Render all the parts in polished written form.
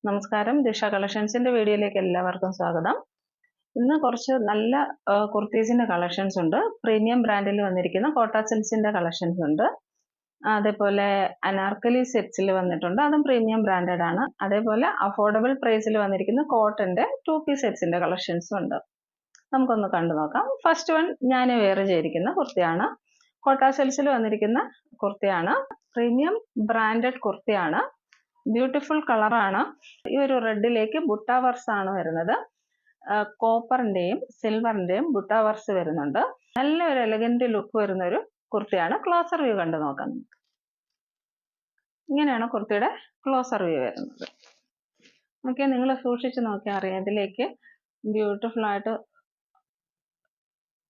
നമസ്കാരം, ദിശ കളക്ഷൻസിന്റെ വീഡിയോയിലേക്ക് എല്ലാവർക്കും സ്വാഗതം. ഇന്ന് കുറച്ച് നല്ല കുർത്തീസിന്റെ കളക്ഷൻസ് ഉണ്ട്. പ്രീമിയം ബ്രാൻഡിൽ വന്നിരിക്കുന്ന കോട്ട സിൽക്സിന്റെ കളക്ഷൻസ് ഉണ്ട്. അതേപോലെ അനാർക്കലി സെറ്റ്സിൽ വന്നിട്ടുണ്ട്, അതും പ്രീമിയം ബ്രാൻഡഡ് ആണ്. അതേപോലെ അഫോർഡബിൾ പ്രൈസിൽ വന്നിരിക്കുന്ന കോട്ടന്റെ 2 പീസ് സെറ്റ്സിന്റെ കളക്ഷൻസും ഉണ്ട്. നമുക്കൊന്ന് കണ്ടു നോക്കാം. ഫസ്റ്റ് വൺ ഞാൻ വെയർ ചെയ്തിരിക്കുന്ന കുർത്തിയാണ്. കോട്ട സിൽക്സിൽ വന്നിരിക്കുന്ന കുർത്തിയാണ്. പ്രീമിയം ബ്രാൻഡഡ് കുർത്തിയാണ്. ബ്യൂട്ടിഫുൾ കളറാണ്. ഈ ഒരു റെഡിലേക്ക് ബുട്ട വർക്സ് ആണ് വരുന്നത്. കോപ്പറിന്റെയും സിൽവറിന്റെയും ബുട്ട വർക്സ് വരുന്നുണ്ട്. നല്ല ഒരു എലഗന്റ് ലുക്ക് വരുന്ന ഒരു കുർത്തിയാണ്. ക്ലോസർ വ്യൂ കണ്ടു നോക്കാം. ഇങ്ങനെയാണ് കുർത്തിയുടെ ക്ലോസർ വ്യൂ വരുന്നത്. ഓക്കെ, നിങ്ങൾ സൂക്ഷിച്ച് നോക്കിയാൽ അറിയാം. ഇതിലേക്ക് ബ്യൂട്ടിഫുൾ ആയിട്ട്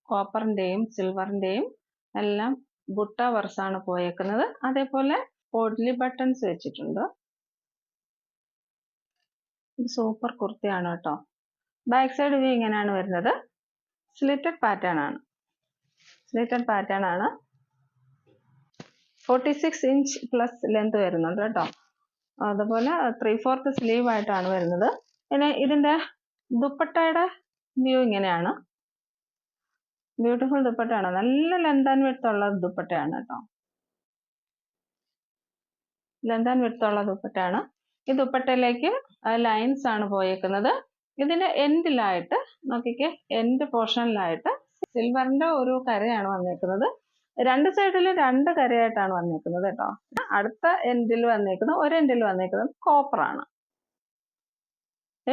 കോപ്പറിന്റെയും സിൽവറിന്റെയും എല്ലാം ബുട്ട വർക്സ് ആണ് പോയേക്കുന്നത്. അതേപോലെ പോഡ്ലി ബട്ടൺസ് വെച്ചിട്ടുണ്ട്. സൂപ്പർ കുർത്തിയാണ് കേട്ടോ. ബാക്ക് സൈഡ് വ്യൂ ഇങ്ങനെയാണ് വരുന്നത്. സ്ലിറ്റഡ് പാറ്റേൺ ആണ്. 46 ഇഞ്ച് പ്ലസ് ലെങ്ത് വരുന്നുണ്ട് കേട്ടോ. അതുപോലെ 3/4 സ്ലീവ് ആയിട്ടാണ് വരുന്നത്. പിന്നെ ഇതിന്റെ ദുപ്പട്ടയുടെ വ്യൂ ഇങ്ങനെയാണ്. ബ്യൂട്ടിഫുൾ ദുപ്പട്ടയാണ്. നല്ല ലെങ്ത് ആൻഡ് വിഡ്ത്ത് ഉള്ള ദുപ്പട്ടയാണ് കേട്ടോ. ലെങ്ത് ആൻഡ് വിഡ്ത്ത് ഉള്ള ദുപ്പട്ടയാണ്. ഈ ദുപ്പട്ടയിലേക്ക് ലൈൻസ് ആണ് പോയേക്കുന്നത്. ഇതിന്റെ എൻഡിലായിട്ട് നോക്കിക്കേ, എൻഡ് പോർഷനിലായിട്ട് സിൽവറിന്റെ ഒരു കരയാണ് വന്നേക്കുന്നത്. രണ്ട് സൈഡിലും 2 കരയായിട്ടാണ് വന്നേക്കുന്നത് കേട്ടോ. അടുത്ത എൻഡിൽ വന്നേക്കുന്നത്, ഒരു എൻഡിൽ വന്നേക്കുന്നത് കോപ്പറാണ്.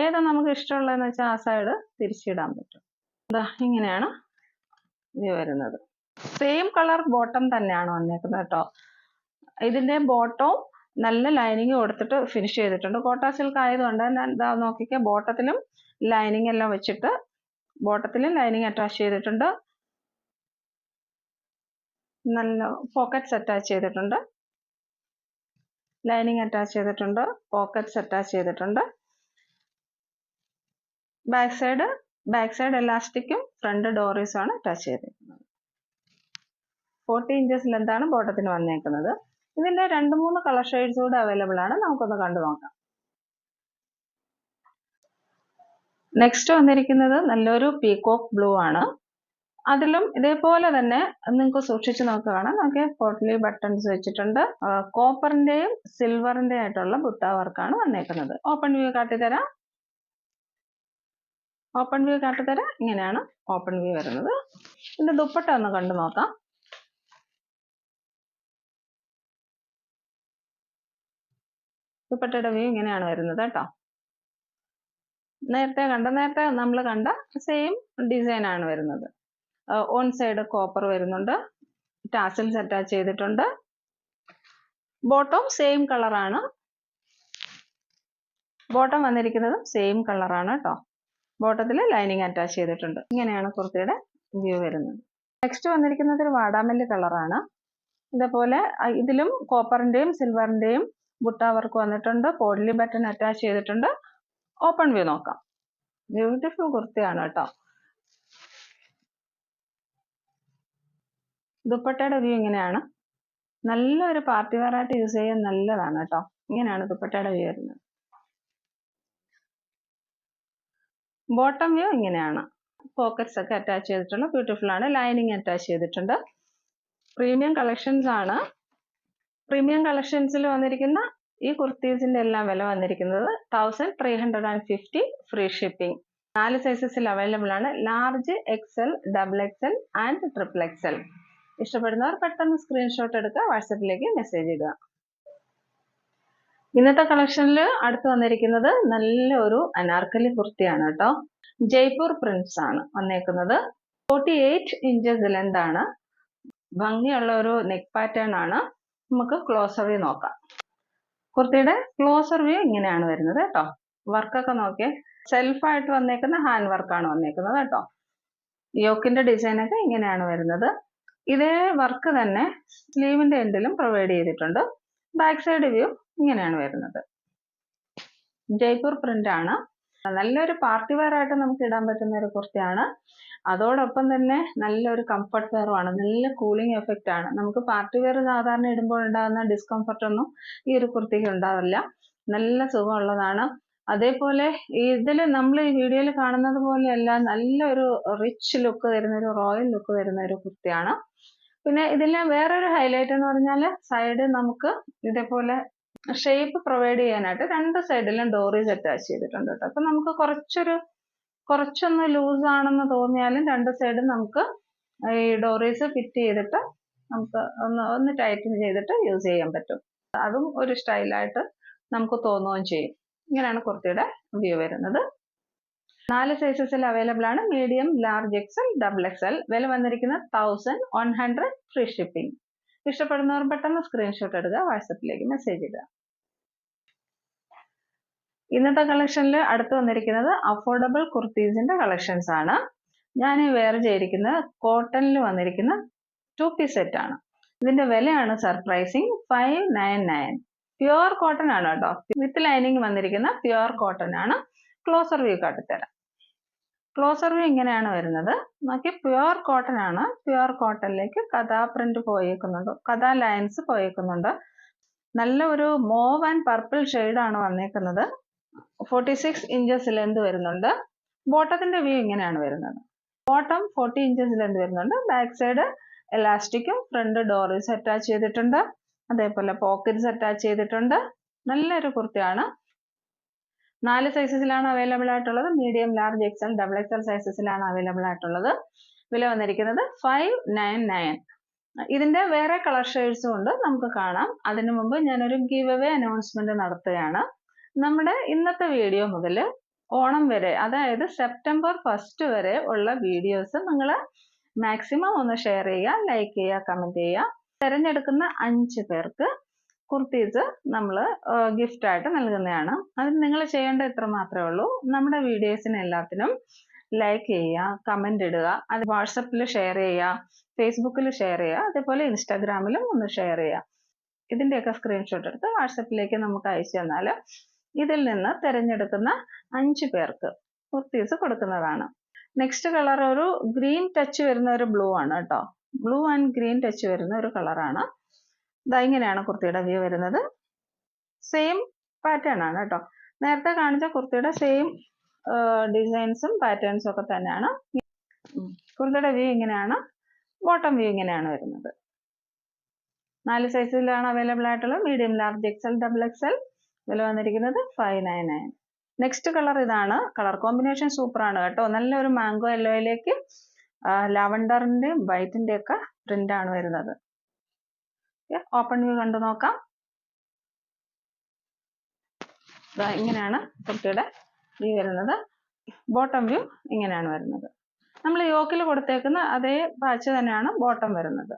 ഏതാ നമുക്ക് ഇഷ്ടമുള്ളതെന്ന് വെച്ചാൽ ആ സൈഡ് തിരിച്ചിടാൻ പറ്റും. ഇങ്ങനെയാണ് ഇത് വരുന്നത്. സെയിം കളർ ബോട്ടം തന്നെയാണ് വന്നേക്കുന്നത് കേട്ടോ. ഇതിന്റെ ബോട്ടവും നല്ല ലൈനിങ് കൊടുത്തിട്ട് ഫിനിഷ് ചെയ്തിട്ടുണ്ട്. കോട്ട സിൽക്ക് ആയതുകൊണ്ട് നോക്കിക്കേ, ബോട്ടത്തിലും ലൈനിങ് എല്ലാം വെച്ചിട്ട് ബോട്ടത്തിലും ലൈനിങ് അറ്റാച്ച് ചെയ്തിട്ടുണ്ട്. നല്ല പോക്കറ്റ്സ് അറ്റാച്ച് ചെയ്തിട്ടുണ്ട്. ലൈനിങ് അറ്റാച്ച് ചെയ്തിട്ടുണ്ട്. പോക്കറ്റ്സ് അറ്റാച്ച് ചെയ്തിട്ടുണ്ട്. ബാക്ക് സൈഡ് എലാസ്റ്റിക്കും ഫ്രണ്ട് ഡോറീസും ആണ് അറ്റാച്ച് ചെയ്തിരിക്കുന്നത്. 40 ഇഞ്ചസ് ലെന്താണ് ബോട്ടത്തിന് വന്നേക്കുന്നത്. ഇതിന്റെ 2-3 കളർ ഷെയ്ഡ്സ് കൂടെ അവൈലബിൾ ആണ്. നമുക്കൊന്ന് കണ്ടു നോക്കാം. നെക്സ്റ്റ് വന്നിരിക്കുന്നത് നല്ലൊരു പീകോക്ക് ബ്ലൂ ആണ്. അതിലും ഇതേപോലെ തന്നെ നിങ്ങൾക്ക് സൂക്ഷിച്ച് നോക്കുകയാണ്. നമുക്ക് പോട്ട്ലി ബട്ടൺസ് വെച്ചിട്ടുണ്ട്. കോപ്പറിന്റെയും സിൽവറിന്റെയും ആയിട്ടുള്ള ബുട്ട വർക്കാണ് വന്നേക്കുന്നത്. ഓപ്പൺ വ്യൂ കാട്ടിത്തരാം. ഇങ്ങനെയാണ് ഓപ്പൺ വ്യൂ വരുന്നത്. ഇതിന്റെ ദുപ്പട്ട ഒന്ന് കണ്ടു നോക്കാം. ദുപ്പട്ടയുടെ വ്യൂ ഇങ്ങനെയാണ് വരുന്നത് കേട്ടോ. നേരത്തെ നമ്മൾ കണ്ട സെയിം ഡിസൈൻ ആണ് വരുന്നത്. ഓൺ സൈഡ് കോപ്പർ വരുന്നുണ്ട്. ടാസിൽസ് അറ്റാച്ച് ചെയ്തിട്ടുണ്ട്. ബോട്ടം സെയിം കളറാണ്. ബോട്ടം വന്നിരിക്കുന്നത് സെയിം കളറാണ് കേട്ടോ. ബോട്ടത്തിൽ ലൈനിങ് അറ്റാച്ച് ചെയ്തിട്ടുണ്ട്. ഇങ്ങനെയാണ് കുർത്തിയുടെ വ്യൂ വരുന്നത്. നെക്സ്റ്റ് വന്നിരിക്കുന്നത് ഒരു വാടാമല്ലി കളറാണ്. ഇതേപോലെ ഇതിലും കോപ്പറിന്റെയും സിൽവറിന്റെയും ബുട്ട വർക്ക് വന്നിട്ടുണ്ട്. പോഡ്ലി ബട്ടൺ അറ്റാച്ച് ചെയ്തിട്ടുണ്ട്. ഓപ്പൺ വ്യൂ നോക്കാം. ബ്യൂട്ടിഫുൾ കുർത്തിയാണ് കേട്ടോ. ദുപ്പട്ടയുടെ വ്യൂ ഇങ്ങനെയാണ്. നല്ലൊരു പാർട്ടി വെയർ ആയിട്ട് യൂസ് ചെയ്യാൻ നല്ലതാണ് കേട്ടോ. ഇങ്ങനെയാണ് ദുപ്പട്ടയുടെ വ്യൂ വരുന്നത്. ബോട്ടം വ്യൂ ഇങ്ങനെയാണ്. പോക്കറ്റ്സ് ഒക്കെ അറ്റാച്ച് ചെയ്തിട്ടുണ്ട്. ബ്യൂട്ടിഫുൾ ആണ്. ലൈനിങ് അറ്റാച്ച് ചെയ്തിട്ടുണ്ട്. പ്രീമിയം കളക്ഷൻസ് ആണ്. പ്രീമിയം കളക്ഷൻസിൽ വന്നിരിക്കുന്ന ഈ കുർത്തീസിന്റെ എല്ലാം വില വന്നിരിക്കുന്നത് 1350, ഫ്രീ ഷിപ്പിംഗ്. 4 സൈസസിൽ അവൈലബിൾ ആണ്. Large, XL, XXL and XXL. ഇഷ്ടപ്പെടുന്നവർ പെട്ടെന്ന് സ്ക്രീൻഷോട്ട് എടുക്കുക, വാട്സപ്പിലേക്ക് മെസ്സേജ് ഇടുക. ഇന്നത്തെ കളക്ഷനിൽ അടുത്ത് വന്നിരിക്കുന്നത് നല്ലൊരു അനാർക്കലി കുർത്തിയാണ് കേട്ടോ. ജയ്പൂർ പ്രിന്റ്സ് ആണ് വന്നേക്കുന്നത്. 48 ഇഞ്ചസ് ലെന്ത് ആണ്. ഭംഗിയുള്ള ഒരു നെക്ക് പാറ്റേൺ ആണ്. നമുക്ക് ക്ലോസർ വ്യൂ നോക്കാം. കുർത്തിയുടെ ക്ലോസർ വ്യൂ ഇങ്ങനെയാണ് വരുന്നത് കേട്ടോ. വർക്കൊക്കെ നോക്കിയേ, സെൽഫായിട്ട് വന്നേക്കുന്ന ഹാൻഡ് വർക്കാണ് വന്നേക്കുന്നത് കേട്ടോ. യോക്കിന്റെ ഡിസൈൻ ഒക്കെ ഇങ്ങനെയാണ് വരുന്നത്. ഇതേ വർക്ക് തന്നെ സ്ലീവിന്റെ എൻഡിലും പ്രൊവൈഡ് ചെയ്തിട്ടുണ്ട്. ബാക്ക് സൈഡ് വ്യൂ ഇങ്ങനെയാണ് വരുന്നത്. ജയ്പൂർ പ്രിന്റ് ആണ്. നല്ലൊരു പാർട്ടി വെയർ ആയിട്ട് നമുക്ക് ഇടാൻ പറ്റുന്ന ഒരു കുർത്തിയാണ്. അതോടൊപ്പം തന്നെ നല്ലൊരു കംഫർട്ട് വെയറുമാണ്. നല്ല കൂളിംഗ് എഫക്റ്റ് ആണ്. നമുക്ക് പാർട്ടി വെയർ സാധാരണ ഇടുമ്പോൾ ഉണ്ടാകുന്ന ഡിസ്കംഫർട്ട് ഒന്നും ഈ ഒരു കുർത്തിക്ക് ഉണ്ടാവില്ല. നല്ല സുഖമുള്ളതാണ്. അതേപോലെ ഇതിൽ നമ്മൾ ഈ വീഡിയോയിൽ കാണുന്നത് പോലെയല്ല, നല്ലൊരു റിച്ച് ലുക്ക് തരുന്ന ഒരു റോയൽ ലുക്ക് തരുന്ന ഒരു കുർത്തിയാണ്. പിന്നെ ഇതിലെ വേറൊരു ഹൈലൈറ്റ് എന്ന് പറഞ്ഞാൽ സൈഡ് നമുക്ക് ഇതേപോലെ ഷേപ്പ് പ്രൊവൈഡ് ചെയ്യാനായിട്ട് രണ്ട് സൈഡിലും ഡോറീസ് അറ്റാച്ച് ചെയ്തിട്ടുണ്ട് കേട്ടോ. അപ്പൊ നമുക്ക് കുറച്ചൊന്ന് ലൂസ് ആണെന്ന് തോന്നിയാലും രണ്ട് സൈഡും നമുക്ക് ഈ ഡോറീസ് ഫിറ്റ് ചെയ്തിട്ട് നമുക്ക് ഒന്ന് ടൈറ്റൻ ചെയ്തിട്ട് യൂസ് ചെയ്യാൻ പറ്റും. അതും ഒരു സ്റ്റൈലായിട്ട് നമുക്ക് തോന്നുകയും ചെയ്യും. ഇങ്ങനെയാണ് കുർത്തിയുടെ വ്യൂ വരുന്നത്. 4 സൈസസിൽ അവൈലബിൾ ആണ്. Medium, large XL, double Excel. വില വന്നിരിക്കുന്നത് 1100, ഫ്രീ ഷിപ്പിംഗ്. ഇഷ്ടപ്പെടുന്നവർ പെട്ടെന്ന് സ്ക്രീൻഷോട്ട് എടുക്കുക, വാട്സപ്പിലേക്ക് മെസ്സേജ് ഇടുക. ഇന്നത്തെ കളക്ഷനിൽ അടുത്ത് വന്നിരിക്കുന്നത് അഫോർഡബിൾ കുർത്തീസിന്റെ കളക്ഷൻസ് ആണ്. ഞാൻ വെയർ ചെയ്തിരിക്കുന്നത് കോട്ടണിൽ വന്നിരിക്കുന്ന 2 പീസ് സെറ്റ് ആണ്. ഇതിന്റെ വിലയാണ് സർപ്രൈസിങ് 599. പ്യുവർ കോട്ടൺ ആണ് കേട്ടോ. വിത്ത് ലൈനിങ് വന്നിരിക്കുന്ന പ്യുവർ കോട്ടൺ ആണ്. ക്ലോസർ വ്യൂ കാട്ടിത്തരാം. ക്ലോസർ വ്യൂ ഇങ്ങനെയാണ് വരുന്നത്. നോക്കി, പ്യുവർ കോട്ടൺ ആണ്. പ്യുവർ കോട്ടണിലേക്ക് കഥാ പ്രിന്റ് പോയേക്കുന്നുണ്ട്, കഥാ ലൈൻസ് പോയേക്കുന്നുണ്ട്. നല്ല ഒരു മോവ് ആൻഡ് പർപ്പിൾ ആണ് വന്നേക്കുന്നത്. 46 ഇഞ്ചസ് ലെന്ത് വരുന്നുണ്ട്. ബോട്ടത്തിന്റെ വ്യൂ ഇങ്ങനെയാണ് വരുന്നത്. ബോട്ടം 40 ഇഞ്ചസ് ലെന്ത് വരുന്നുണ്ട്. ബാക്ക് സൈഡ് എലാസ്റ്റിക്കും ഫ്രണ്ട് ഡോറീസ് അറ്റാച്ച് ചെയ്തിട്ടുണ്ട്. അതേപോലെ പോക്കറ്റ്സ് അറ്റാച്ച് ചെയ്തിട്ടുണ്ട്. നല്ലൊരു കുർത്തിയാണ്. 4 സൈസസിലാണ് അവൈലബിൾ ആയിട്ടുള്ളത്. Medium, large XL, double XL സൈസസിലാണ് അവൈലബിൾ ആയിട്ടുള്ളത്. വില വന്നിരിക്കുന്നത് 599. ഇതിന്റെ വേറെ കളർ ഷെയ്ഡ്സും ഉണ്ട്, നമുക്ക് കാണാം. അതിനു മുമ്പ് ഞാനൊരു ഗിവ് അവേ അനൗൺസ്മെന്റ് നടത്തുകയാണ്. നമ്മുടെ ഇന്നത്തെ വീഡിയോ മുതൽ ഓണം വരെ, അതായത് സെപ്റ്റംബർ 1 വരെ ഉള്ള വീഡിയോസ് നിങ്ങൾ മാക്സിമം ഒന്ന് ഷെയർ ചെയ്യുക, ലൈക്ക് ചെയ്യുക, കമന്റ് ചെയ്യുക. തിരഞ്ഞെടുക്കുന്ന 5 പേർക്ക് കുർത്തീസ് നമ്മൾ ഗിഫ്റ്റ് ആയിട്ട് നൽകുന്നതാണ്. അതിന് നിങ്ങൾ ചെയ്യേണ്ട ഇത്ര മാത്രമേ ഉള്ളൂ. നമ്മുടെ വീഡിയോസിന് എല്ലാത്തിനും ലൈക്ക് ചെയ്യുക, കമന്റ് ഇടുക, അത് വാട്സപ്പിൽ ഷെയർ ചെയ്യുക, ഫേസ്ബുക്കിൽ ഷെയർ ചെയ്യുക, അതേപോലെ ഇൻസ്റ്റാഗ്രാമിലും ഒന്ന് ഷെയർ ചെയ്യുക. ഇതിന്റെയൊക്കെ സ്ക്രീൻഷോട്ട് എടുത്ത് വാട്സപ്പിലേക്ക് നമുക്ക് അയച്ചു തന്നാൽ ഇതിൽ നിന്ന് തിരഞ്ഞെടുക്കുന്ന 5 പേർക്ക് കുർത്തീസ് കൊടുക്കുന്നതാണ്. നെക്സ്റ്റ് കളർ ഒരു ഗ്രീൻ ടച്ച് വരുന്ന ഒരു ബ്ലൂ ആണ് കേട്ടോ. ബ്ലൂ ആൻഡ് ഗ്രീൻ ടച്ച് വരുന്ന ഒരു കളറാണ്. ഇതാ ഇങ്ങനെയാണ് കുർത്തിയുടെ വ്യൂ വരുന്നത്. സെയിം പാറ്റേൺ ആണ് കേട്ടോ. നേരത്തെ കാണിച്ച കുർത്തിയുടെ സെയിം ഡിസൈൻസും പാറ്റേൺസും ഒക്കെ തന്നെയാണ്. കുർത്തിയുടെ വ്യൂ ഇങ്ങനെയാണ്. ബോട്ടം വ്യൂ ഇങ്ങനെയാണ് വരുന്നത്. 4 സൈസിലാണ് അവൈലബിൾ ആയിട്ടുള്ളത്. Medium, large XL, double Excel. വില വന്നിരിക്കുന്നത് 599. നെക്സ്റ്റ് കളർ ഇതാണ്. കളർ കോമ്പിനേഷൻ സൂപ്പർ ആണ് കേട്ടോ. നല്ലൊരു മാംഗോ യെല്ലോയിലേക്ക് ലാവണ്ടറിന്റെ വൈറ്റിന്റെ ഒക്കെ പ്രിന്റ് ആണ് വരുന്നത്. ഓപ്പൺ വ്യൂ കണ്ടു നോക്കാം. ഇങ്ങനെയാണ് കുർത്തിയുടെ വ്യൂ വരുന്നത്. ബോട്ടം വ്യൂ ഇങ്ങനെയാണ് വരുന്നത്. നമ്മൾ യോക്കിൽ കൊടുത്തേക്കുന്ന അതേ പാച്ച് തന്നെയാണ് ബോട്ടം വരുന്നത്.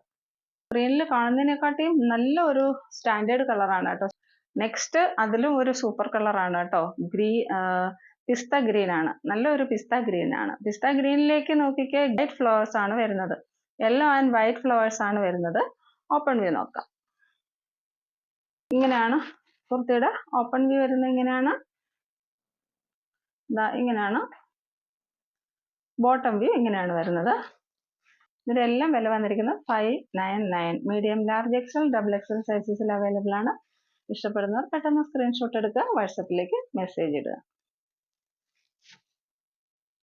സ്ക്രീനിൽ കാണുന്നതിനെക്കാട്ടിയും നല്ല ഒരു സ്റ്റാൻഡേർഡ് കളറാണ് കേട്ടോ. നെക്സ്റ്റ് അതിലും ഒരു സൂപ്പർ കളറാണ് കേട്ടോ. പിസ്ത ഗ്രീൻ ആണ്. നല്ലൊരു പിസ്ത ഗ്രീൻ ആണ്. പിസ്ത ഗ്രീനിലേക്ക് നോക്കിക്കേ, വൈറ്റ് ഫ്ലവേഴ്സ് ആണ് വരുന്നത്. യെല്ലോ ആൻഡ് വൈറ്റ് ഫ്ലവേഴ്സ് ആണ് വരുന്നത്. ഓപ്പൺ വ്യൂ നോക്കാം. ഇങ്ങനെയാണ് കുർത്തിയുടെ ഓപ്പൺ വ്യൂ വരുന്നത്. ഇങ്ങനെയാണ് ബോട്ടം വ്യൂ ഇങ്ങനെയാണ് വരുന്നത്. ഇതിലെല്ലാം വില വന്നിരിക്കുന്നത് 599. Medium, large XL, double XL സൈസസിൽ അവൈലബിൾ ആണ്. ഇഷ്ടപ്പെടുന്നവർ പെട്ടെന്ന് സ്ക്രീൻഷോട്ട് എടുക്കുക, വാട്സപ്പിലേക്ക് മെസ്സേജ് ഇടുക.